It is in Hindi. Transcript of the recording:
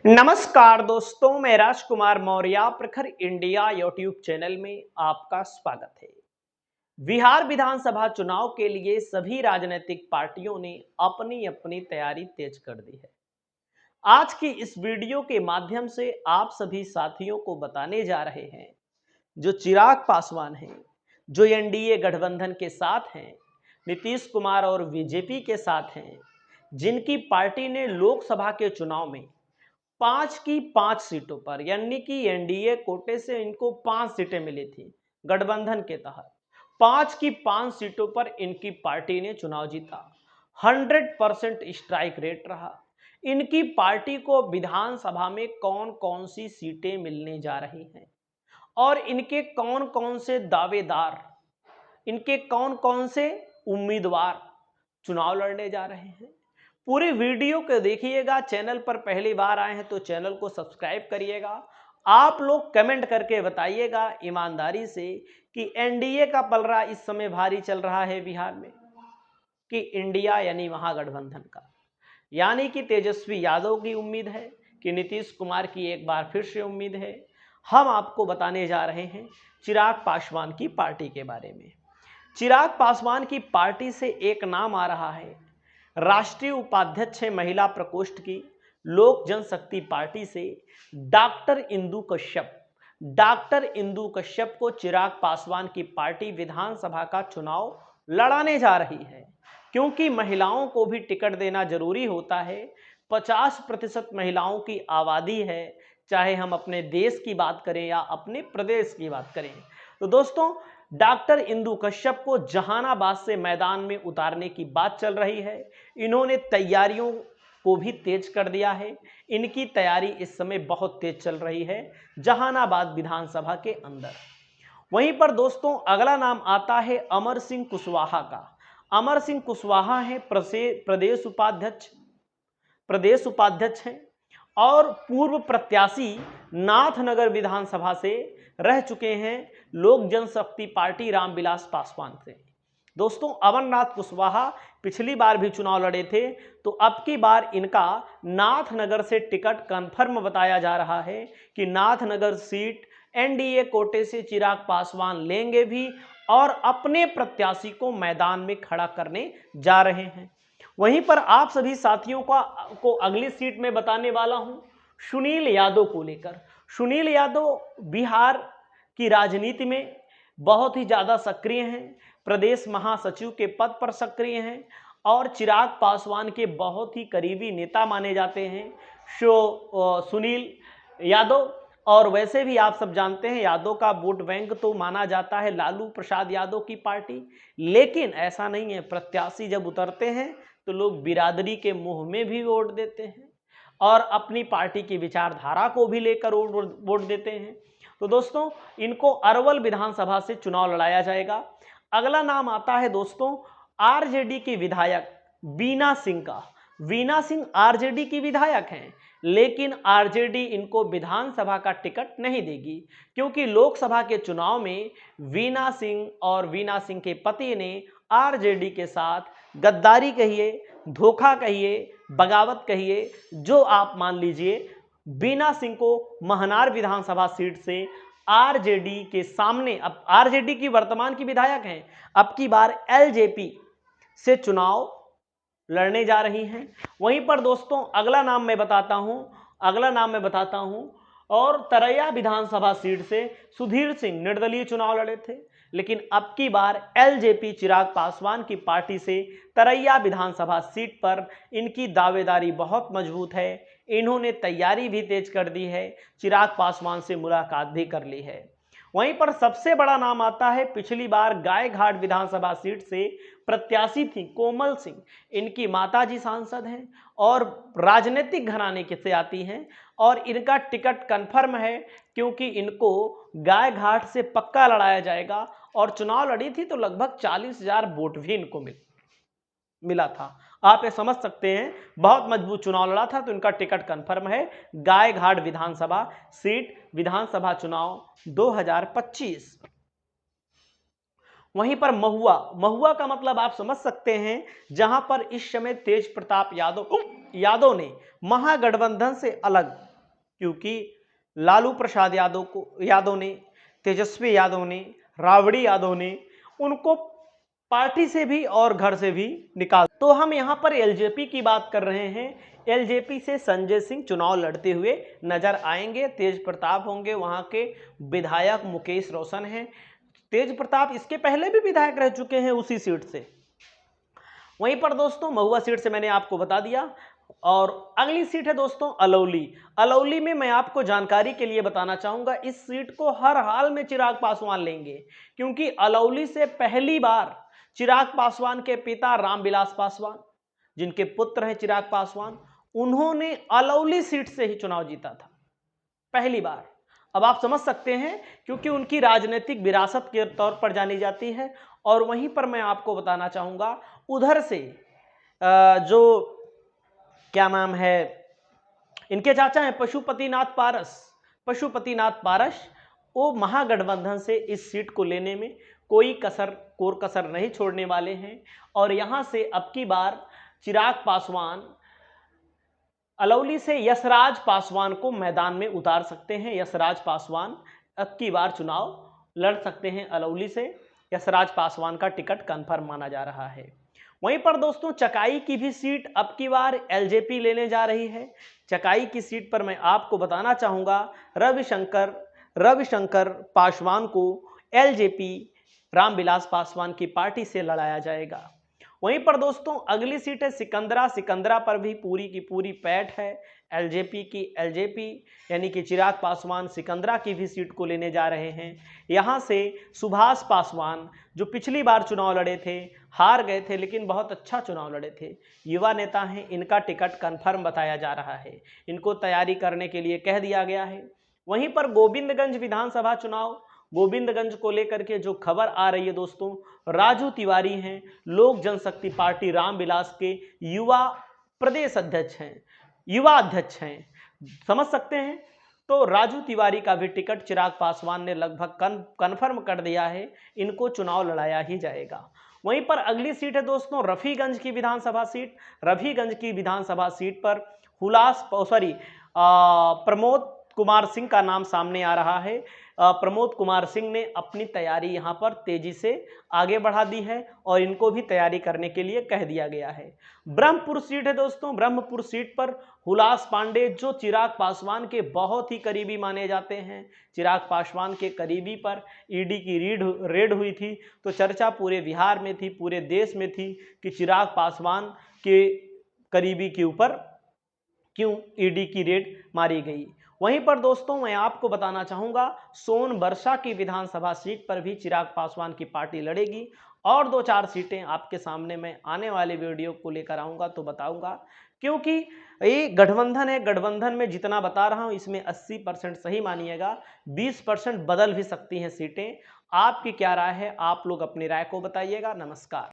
नमस्कार दोस्तों, मैं राजकुमार मौर्य प्रखर इंडिया यूट्यूब चैनल में आपका स्वागत है। बिहार विधानसभा चुनाव के लिए सभी राजनीतिक पार्टियों ने अपनी अपनी तैयारी तेज कर दी है। आज की इस वीडियो के माध्यम से आप सभी साथियों को बताने जा रहे हैं, जो चिराग पासवान हैं, जो एनडीए गठबंधन के साथ हैं, नीतीश कुमार और बीजेपी के साथ हैं, जिनकी पार्टी ने लोकसभा के चुनाव में 5 की 5 सीटों पर, यानी कि एनडीए कोटे से इनको 5 सीटें मिली थी गठबंधन के तहत। 5 की 5 सीटों पर इनकी पार्टी ने चुनाव जीता। 100% स्ट्राइक रेट रहा। इनकी पार्टी को विधानसभा में कौन कौन सी सीटें मिलने जा रही हैं और इनके कौन कौन से दावेदार, इनके कौन कौन से उम्मीदवार चुनाव लड़ने जा रहे हैं, पूरी वीडियो को देखिएगा। चैनल पर पहली बार आए हैं तो चैनल को सब्सक्राइब करिएगा। आप लोग कमेंट करके बताइएगा ईमानदारी से कि एनडीए का पलड़ा इस समय भारी चल रहा है बिहार में कि इंडिया यानी महागठबंधन का, यानी कि तेजस्वी यादव की उम्मीद है कि नीतीश कुमार की एक बार फिर से उम्मीद है। हम आपको बताने जा रहे हैं चिराग पासवान की पार्टी के बारे में। चिराग पासवान की पार्टी से एक नाम आ रहा है, राष्ट्रीय उपाध्यक्ष है महिला प्रकोष्ठ की लोक जनशक्ति पार्टी से डॉक्टर इंदु कश्यप। डॉक्टर इंदु कश्यप को चिराग पासवान की पार्टी विधानसभा का चुनाव लड़ाने जा रही है, क्योंकि महिलाओं को भी टिकट देना जरूरी होता है। 50% महिलाओं की आबादी है, चाहे हम अपने देश की बात करें या अपने प्रदेश की बात करें। तो दोस्तों, डॉक्टर इंदु कश्यप को जहानाबाद से मैदान में उतारने की बात चल रही है। इन्होंने तैयारियों को भी तेज कर दिया है। इनकी तैयारी इस समय बहुत तेज चल रही है जहानाबाद विधानसभा के अंदर। वहीं पर दोस्तों, अगला नाम आता है अमर सिंह कुशवाहा का। अमर सिंह कुशवाहा है प्रदेश उपाध्यक्ष हैं और पूर्व प्रत्याशी नाथनगर विधानसभा से रह चुके हैं लोक जनशक्ति पार्टी रामविलास पासवान से। दोस्तों, अमरनाथ कुशवाहा पिछली बार भी चुनाव लड़े थे, तो अब की बार इनका नाथनगर से टिकट कंफर्म बताया जा रहा है कि नाथनगर सीट एनडीए कोटे से चिराग पासवान लेंगे भी और अपने प्रत्याशी को मैदान में खड़ा करने जा रहे हैं। वहीं पर आप सभी साथियों को अगली सीट में बताने वाला हूं सुनील यादव को लेकर। सुनील यादव बिहार की राजनीति में बहुत ही ज्यादा सक्रिय हैं, प्रदेश महासचिव के पद पर सक्रिय हैं और चिराग पासवान के बहुत ही करीबी नेता माने जाते हैं सुनील यादव। और वैसे भी आप सब जानते हैं, यादव का वोट बैंक तो माना जाता है लालू प्रसाद यादव की पार्टी, लेकिन ऐसा नहीं है। प्रत्याशी जब उतरते हैं तो लोग बिरादरी के मुंह में भी वोट देते हैं और अपनी पार्टी की विचारधारा को भी लेकर वोट देते हैं। तो दोस्तों, इनको अरवल विधानसभा से चुनाव लड़ाया जाएगा। अगला नाम आता है दोस्तों आरजेडी की विधायक वीना सिंह का। वीना सिंह आरजेडी की विधायक हैं, लेकिन आरजेडी इनको विधानसभा का टिकट नहीं देगी, क्योंकि लोकसभा के चुनाव में वीना सिंह और वीना सिंह के पति ने आरजेडी के साथ गद्दारी कहिए, धोखा कहिए, बगावत कहिए, जो आप मान लीजिए, वीना सिंह को महनार विधानसभा सीट से आरजेडी के सामने, अब आरजेडी की वर्तमान की विधायक हैं, अब की बार एलजेपी से चुनाव लड़ने जा रही हैं। वहीं पर दोस्तों, अगला नाम मैं बताता हूं और तरैया विधानसभा सीट से सुधीर सिंह निर्दलीय चुनाव लड़े थे, लेकिन अब की बार एलजेपी चिराग पासवान की पार्टी से तरैया विधानसभा सीट पर इनकी दावेदारी बहुत मजबूत है। इन्होंने तैयारी भी तेज कर दी है, चिराग पासवान से मुलाकात भी कर ली है। वहीं पर सबसे बड़ा नाम आता है, पिछली बार गायघाट विधानसभा सीट से प्रत्याशी थी कोमल सिंह। इनकी माताजी सांसद हैं और राजनीतिक घराने से आती हैं और इनका टिकट कंफर्म है, क्योंकि इनको गायघाट से पक्का लड़ाया जाएगा और चुनाव लड़ी थी तो लगभग 40,000 वोट भी इनको मिला था। आप ये समझ सकते हैं, बहुत मजबूत चुनाव लड़ा था, तो इनका टिकट कंफर्म है। गायघाट विधानसभा सीट, विधानसभा चुनाव 2025। वहीं पर महुआ का मतलब आप समझ सकते हैं, जहां पर इस समय तेज प्रताप यादव ने महागठबंधन से अलग क्योंकि लालू प्रसाद यादव ने, तेजस्वी यादव ने, राबड़ी यादव ने उनको पार्टी से भी और घर से भी निकाल। तो हम यहां पर एलजेपी की बात कर रहे हैं। एलजेपी से संजय सिंह चुनाव लड़ते हुए नजर आएंगे। तेज प्रताप होंगे, वहां के विधायक मुकेश रोशन हैं। तेज प्रताप इसके पहले भी विधायक रह चुके हैं उसी सीट से। वहीं पर दोस्तों महुआ सीट से मैंने आपको बता दिया। और अगली सीट है दोस्तों अलौली। अलौली में मैं आपको जानकारी के लिए बताना चाहूंगा, इस सीट को हर हाल में चिराग पासवान लेंगे, क्योंकि अलौली से पहली बार चिराग पासवान के पिता रामविलास पासवान, जिनके पुत्र हैं चिराग पासवान, उन्होंने अलौली सीट से ही चुनाव जीता था पहली बार। अब आप समझ सकते हैं, क्योंकि उनकी राजनीतिक विरासत के तौर पर जानी जाती है। और वहीं पर मैं आपको बताना चाहूंगा, उधर से जो क्या नाम है, इनके चाचा हैं पशुपतिनाथ पारस, वो महागठबंधन से इस सीट को लेने में कोई कसर नहीं छोड़ने वाले हैं। और यहां से अब की बार चिराग पासवान अलौली से यशराज पासवान को मैदान में उतार सकते हैं। यशराज पासवान अब की बार चुनाव लड़ सकते हैं अलौली से। यशराज पासवान का टिकट कंफर्म माना जा रहा है। वहीं पर दोस्तों चकाई की भी सीट अब की बार एलजेपी लेने जा रही है। चकाई की सीट पर मैं आपको बताना चाहूंगा, रविशंकर पासवान को एलजेपी रामविलास पासवान की पार्टी से लड़ाया जाएगा। वहीं पर दोस्तों अगली सीट है सिकंदरा पर भी पूरी की पूरी पैठ है एलजेपी यानी कि चिराग पासवान सिकंदरा की भी सीट को लेने जा रहे हैं। यहां से सुभाष पासवान, जो पिछली बार चुनाव लड़े थे, हार गए थे लेकिन बहुत अच्छा चुनाव लड़े थे, युवा नेता हैं, इनका टिकट कंफर्म बताया जा रहा है। इनको तैयारी करने के लिए कह दिया गया है। वहीं पर गोविंदगंज विधानसभा चुनाव, गोविंदगंज को लेकर के जो खबर आ रही है दोस्तों, राजू तिवारी हैं, लोक जनशक्ति पार्टी रामविलास के युवा प्रदेश अध्यक्ष हैं, युवा अध्यक्ष हैं, समझ सकते हैं। तो राजू तिवारी का भी टिकट चिराग पासवान ने लगभग कन्फर्म कर दिया है, इनको चुनाव लड़ाया ही जाएगा। वहीं पर अगली सीट है दोस्तों रफीगंज की विधानसभा सीट। रफीगंज की विधानसभा सीट पर प्रमोद कुमार सिंह का नाम सामने आ रहा है। प्रमोद कुमार सिंह ने अपनी तैयारी यहां पर तेजी से आगे बढ़ा दी है और इनको भी तैयारी करने के लिए कह दिया गया है। ब्रह्मपुर सीट है दोस्तों, ब्रह्मपुर सीट पर हुलास पांडे, जो चिराग पासवान के बहुत ही करीबी माने जाते हैं, चिराग पासवान के करीबी पर ईडी की रेड हुई थी, तो चर्चा पूरे बिहार में थी, पूरे देश में थी कि चिराग पासवान के करीबी के ऊपर क्यों ईडी की रेड मारी गई। वहीं पर दोस्तों मैं आपको बताना चाहूंगा, सोनबरसा की विधानसभा सीट पर भी चिराग पासवान की पार्टी लड़ेगी। और 2-4 सीटें आपके सामने मैं आने वाले वीडियो को लेकर आऊंगा तो बताऊंगा, क्योंकि ये गठबंधन है। गठबंधन में जितना बता रहा हूं इसमें 80% सही मानिएगा, 20% बदल भी सकती हैं सीटें। आपकी क्या राय है, आप लोग अपनी राय को बताइएगा। नमस्कार।